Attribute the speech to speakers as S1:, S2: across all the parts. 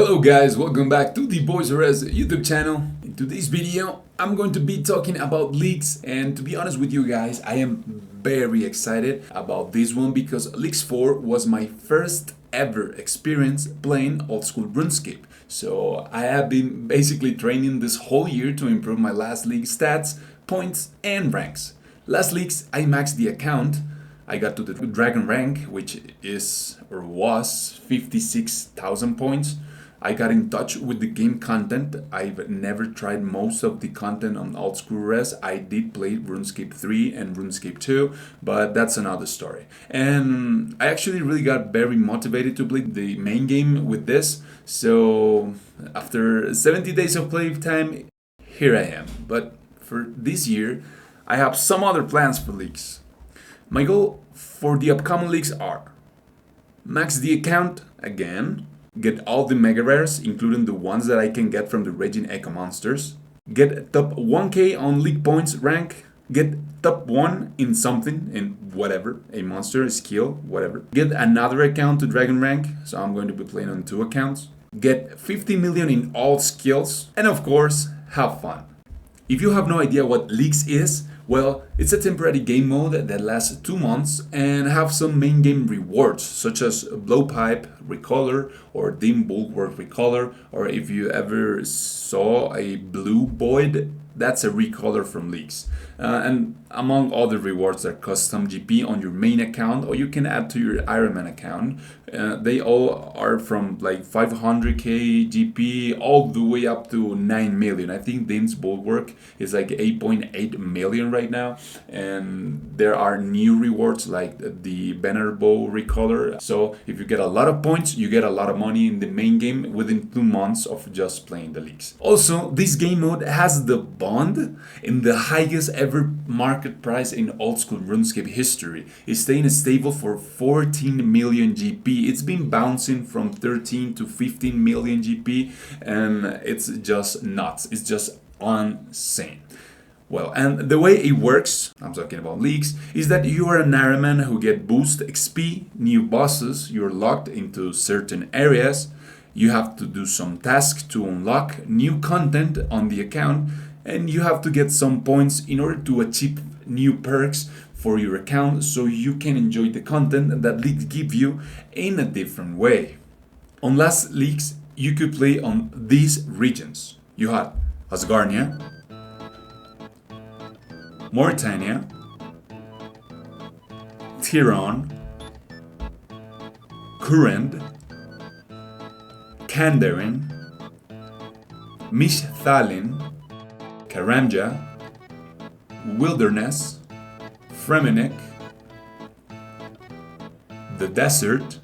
S1: Hello guys, welcome back to the Boys R Us YouTube channel. In today's video, I'm going to be talking about leaks, and to be honest with you guys, I am very excited about this one because Leaks 4 was my first ever experience playing old school RuneScape. So I have been basically training this whole year to improve my last league stats, points and ranks. Last leaks I maxed the account. I got to the dragon rank, which is or was 56,000 points. I got in touch with the game content. I've never tried most of the content on Old School Res. I did play RuneScape 3 and RuneScape 2, but that's another story. And I actually really got very motivated to play the main game with this. So after 70 days of playtime, here I am. But for this year, I have some other plans for leaks. My goal for the upcoming leaks are max the account again, get all the mega rares, including the ones that I can get from the Raging Echo monsters, get top 1k on league points rank, get top 1 in something, in whatever, a monster, a skill, whatever, get another account to dragon rank, so I'm going to be playing on 2 accounts, get 50 million in all skills, and of course, have fun. If you have no idea what Leaks is, well, it's a temporary game mode that lasts 2 months and have some main game rewards such as Blowpipe Recolor or Dim Bulwark Recolor, or if you ever saw a Blue Void, that's a recolor from Leaks. And among other rewards are custom GP on your main account, or you can add to your Ironman account. They all are from like 500k GP all the way up to 9 million. I think Dim's Bulwark is like 8.8 million right now. And there are new rewards like the Banner Bow Recolor. So if you get a lot of points, you get a lot of money in the main game within 2 months of just playing the leagues. Also, this game mode has the bond in the highest ever market price in old school RuneScape history. It's staying stable for 14 million GP. It's been bouncing from 13 to 15 million GP, and it's just nuts. It's just insane. Well, and the way it works, I'm talking about leaks, is that you are an Ironman who get boost XP, new bosses, you're locked into certain areas, you have to do some tasks to unlock new content on the account, and you have to get some points in order to achieve new perks for your account so you can enjoy the content that leaks give you in a different way. On last leaks, you could play on these regions. You had Asgarnia, Mauritania, Tirannwn, Current, Kandarin, Mishthalin, Karanja, Wilderness, Fremennik, the Desert,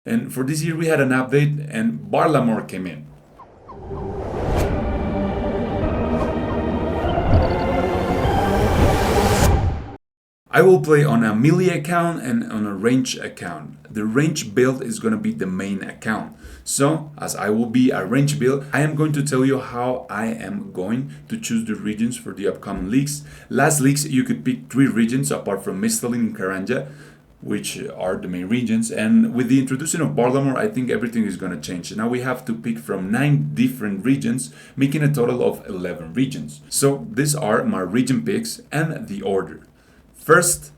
S1: and for this year we had an update and Varlamore came in. I will play on a melee account and on a range account. The range build is going to be the main account. So, as I will be a range build, I am going to tell you how I am going to choose the regions for the upcoming leagues. Last leagues, you could pick 3 regions apart from Mistalin and Karanja, which are the main regions. And with the introduction of Varlamore, I think everything is going to change. Now we have to pick from 9 different regions, making a total of 11 regions. So, these are my region picks and the order. First,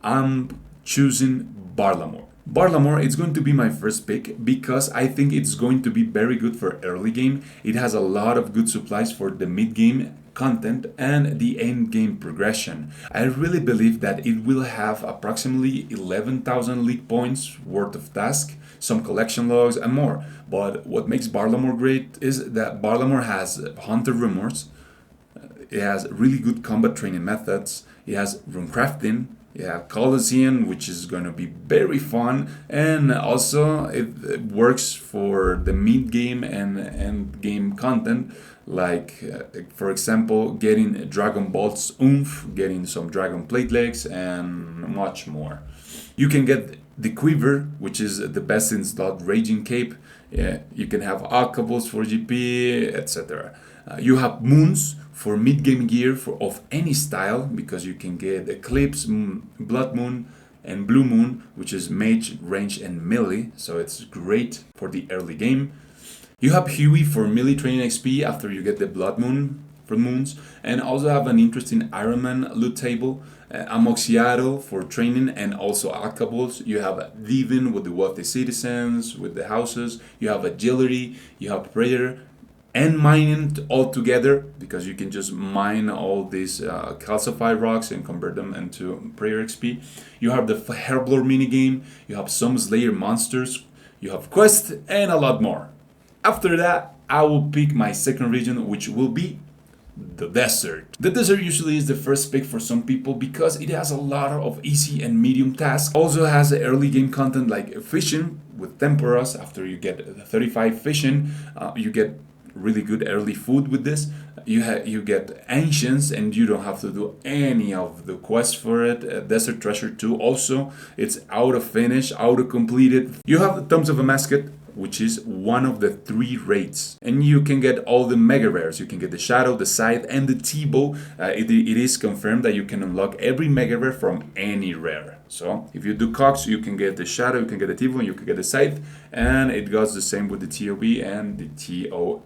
S1: I'm choosing Varlamore. Varlamore is going to be my first pick because I think it's going to be very good for early game. It has a lot of good supplies for the mid game content and the end game progression. I really believe that it will have approximately 11,000 league points worth of task, some collection logs and more. But what makes Varlamore great is that Varlamore has Hunter Rumors. It has really good combat training methods. It has rune crafting. You have Coliseum, which is going to be very fun, and also it works for the mid game and end game content, like for example getting Dragon Bolt's oomph, getting some Dragon Plate legs, and much more. You can get the Quiver, which is the best in slot Raging Cape. You can have Alkables for GP, etc. You have Moons for mid-game gear of any style, because you can get Eclipse, Blood Moon, and Blue Moon, which is mage, range, and melee, so it's great for the early game. You have Huey for melee training XP after you get the Blood Moon from moons, and also have an interesting Iron Man loot table. Amoxiato for training, and also alchables. You have Divin with the wealthy citizens, with the houses. You have agility, you have prayer, and mining all together, because you can just mine all these calcified rocks and convert them into prayer XP. You have the Herblore minigame, you have some Slayer monsters, you have quests, and a lot more. After that, I will pick my second region, which will be the desert. The desert usually is the first pick for some people because it has a lot of easy and medium tasks. Also has early game content like fishing with temporas. After you get 35 fishing, you get really good early food with this. You get ancients, and you don't have to do any of the quests for it. Desert Treasure 2 also, it's auto finish, auto completed. You have the Thumbs of a Mascot, which is one of the 3 raids. And you can get all the mega rares. You can get the Shadow, the Scythe, and the T-Bow. It is confirmed that you can unlock every mega rare from any rare. So if you do Cox, you can get the Shadow, you can get the T-Bow, and you can get the Scythe. And it goes the same with the TOB and the TOA.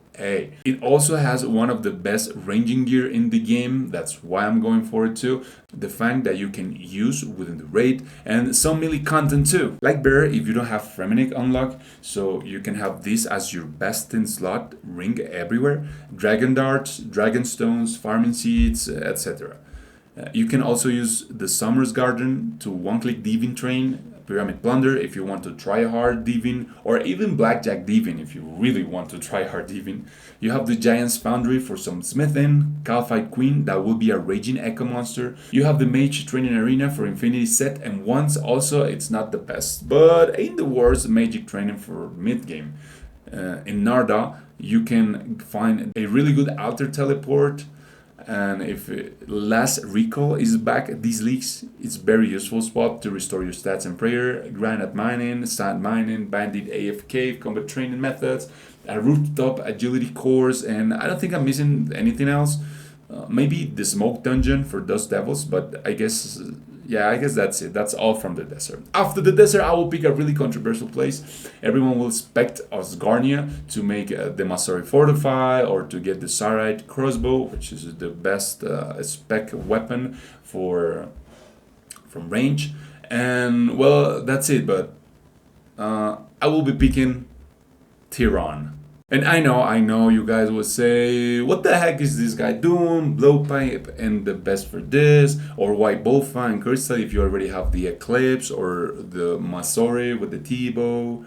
S1: It also has one of the best ranging gear in the game. That's why I'm going for it too. The Fang that you can use within the raid, and some melee content too. Like Bear, if you don't have Fremenic unlocked, so you can have this as your best in slot ring everywhere. Dragon darts, dragon stones, farming seeds, etc. You can also use the Summer's Garden to one-click Divine Train, Pyramid Plunder if you want to try hard Divine, or even Blackjack Divine if you really want to try hard Divine. You have the Giant's Foundry for some smithing, Calphite Queen, that will be a Raging Echo monster. You have the Mage Training Arena for Infinity Set, and once also it's not the best, but ain't the worst magic training for mid-game. In Narda, you can find a really good Alter Teleport, and if last recall is back at these leagues, it's very useful spot to restore your stats and prayer. Granite mining, sand mining, bandit AFK, combat training methods, a rooftop agility course, and I don't think I'm missing anything else. Maybe the smoke dungeon for Dust Devils, but I guess that's it. That's all from the desert. After the desert, I will pick a really controversial place. Everyone will expect Osgarnia to make the Masori Fortify, or to get the Sarite crossbow, which is the best spec weapon from range. And well, that's it. But I will be picking Tirannwn. And I know you guys will say, what the heck is this guy doing? Blowpipe and the best for this, or White Bofa and Crystal if you already have the Eclipse, or the Masori with the T-Bow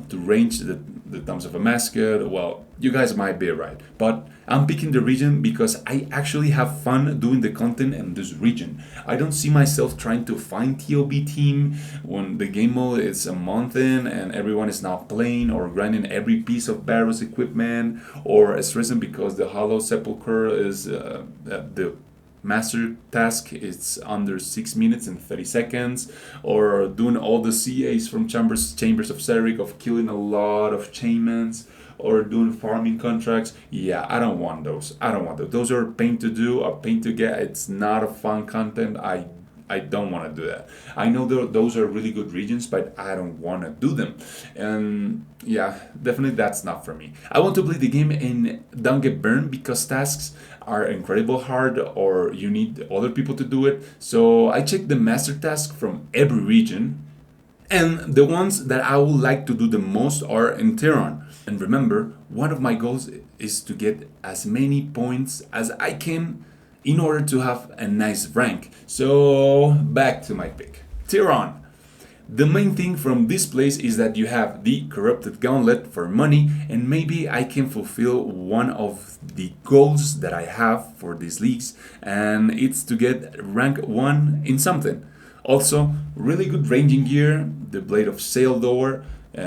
S1: to range the Thumbs of a Mascot. Well, you guys might be right, but I'm picking the region because I actually have fun doing the content in this region. I don't see myself trying to find TOB team when the game mode is a month in and everyone is now playing, or grinding every piece of Barrow's equipment, or stressing because the Hollow Sepulchre is the master task is under 6 minutes and 30 seconds, or doing all the CAs from Chambers of Ceric of killing a lot of chainmans, or doing farming contracts. Yeah, I don't want those. Those are a pain to do, a pain to get. It's not a fun content. I don't want to do that. I know those are really good regions, but I don't want to do them. And yeah, definitely that's not for me. I want to play the game and don't get burned because tasks are incredible hard, or you need other people to do it. So I check the master task from every region, and the ones that I would like to do the most are in Tirannwn. And remember, one of my goals is to get as many points as I can in order to have a nice rank. So back to my pick. Tirannwn. The main thing from this place is that you have the Corrupted Gauntlet for money, and maybe I can fulfill one of the goals that I have for these leagues, and it's to get rank 1 in something. Also, really good ranging gear, the Blade of Saildor.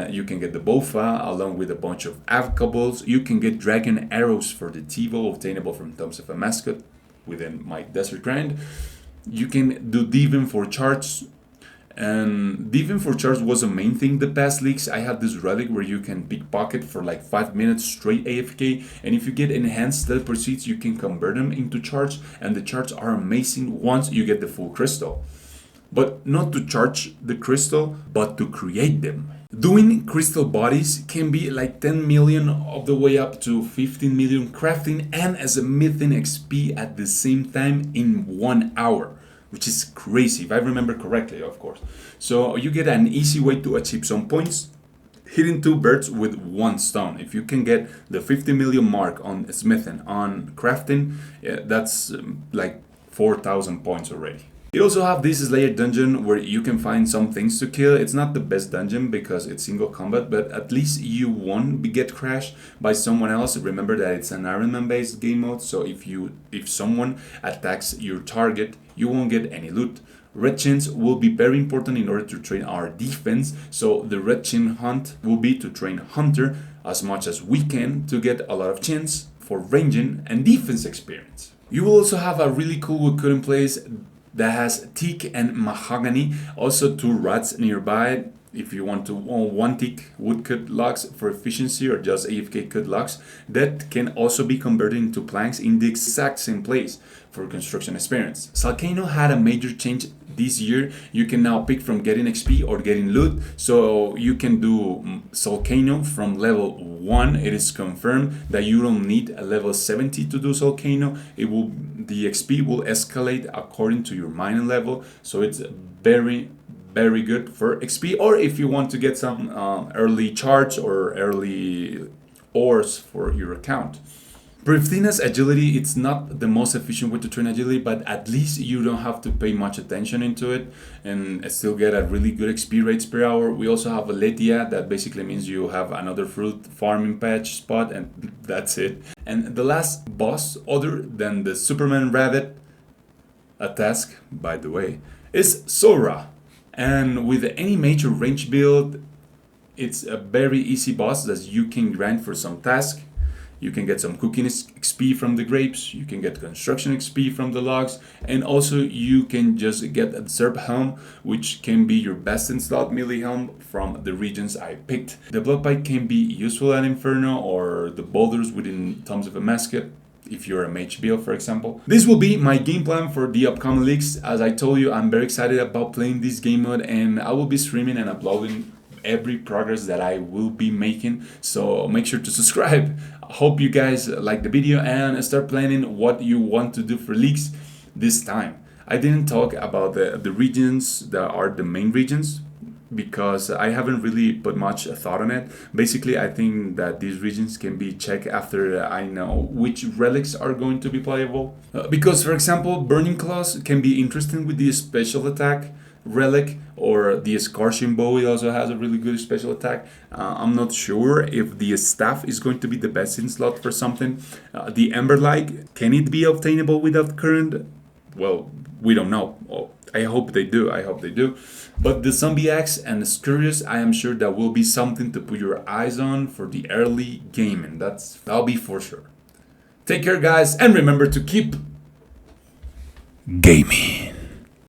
S1: You can get the Bofa along with a bunch of Avkables. You can get Dragon Arrows for the T-Bow, obtainable from Thumbs of a Mascot within my Desert Grind. You can do Divin for charts. And Divin for charts was a main thing the past leagues. I had this relic where you can pickpocket for like 5 minutes straight AFK. And if you get enhanced teleport seeds, you can convert them into charts. And the charts are amazing once you get the full crystal. but not to charge the crystal, but to create them. Doing crystal bodies can be like 10 million all the way up to 15 million crafting and as a mythic XP at the same time in 1 hour, which is crazy if I remember correctly, of course. So you get an easy way to achieve some points hitting 2 birds with 1 stone. If you can get the 50 million mark on smithing, on crafting, that's like 4,000 points already. You also have this Slayer dungeon where you can find some things to kill. It's not the best dungeon because it's single combat, but at least you won't get crashed by someone else. Remember that it's an Iron Man based game mode, so if someone attacks your target, you won't get any loot. Red chins will be very important in order to train our defense, so the red chin hunt will be to train hunter as much as we can to get a lot of chins for ranging and defense experience. You will also have a really cool woodcut in place that has teak and mahogany, also 2 rats nearby if you want to own 1 teak woodcut logs for efficiency or just AFK cut logs that can also be converted into planks in the exact same place for construction experience. Salcano had a major change this year. You can now pick from getting XP or getting loot, so you can do Salcano from level 1. It is confirmed that you don't need a level 70 to do Salcano. The XP will escalate according to your mining level, so it's very good for XP, or if you want to get some early charge or early ores for your account. Prifdina's agility, it's not the most efficient way to train agility, but at least you don't have to pay much attention into it and still get a really good XP rates per hour. We also have Aletia, that basically means you have another fruit farming patch spot, and that's it. And the last boss, other than the Superman Rabbit, a task, by the way, is Sora. And with any major range build, it's a very easy boss that you can grind for some task. You can get some cooking XP from the grapes, you can get construction XP from the logs, and also you can just get a Zerb helm, which can be your best in slot melee helm from the regions I picked. The blood pipe can be useful at Inferno or the boulders within Tombs of a Mascot, if you're a mage build, for example. This will be my game plan for the upcoming leagues. As I told you, I'm very excited about playing this game mode, and I will be streaming and uploading every progress that I will be making, so make sure to subscribe. I hope you guys like the video and start planning what you want to do for leagues this time. I didn't talk about the regions that are the main regions because I haven't really put much thought on it. Basically, I think that these regions can be checked after I know which relics are going to be playable. Because, for example, Burning Claws can be interesting with the special attack relic, or the Escarsion Bow. It also has a really good special attack. I'm not sure if the staff is going to be the best in slot for something. The Emberlight, can it be obtainable without current? Well, we don't know. Oh, I hope they do. But the Zombie Axe and the Scurious, I am sure that will be something to put your eyes on for the early game, and that'll be for sure. Take care, guys, and remember to keep gaming.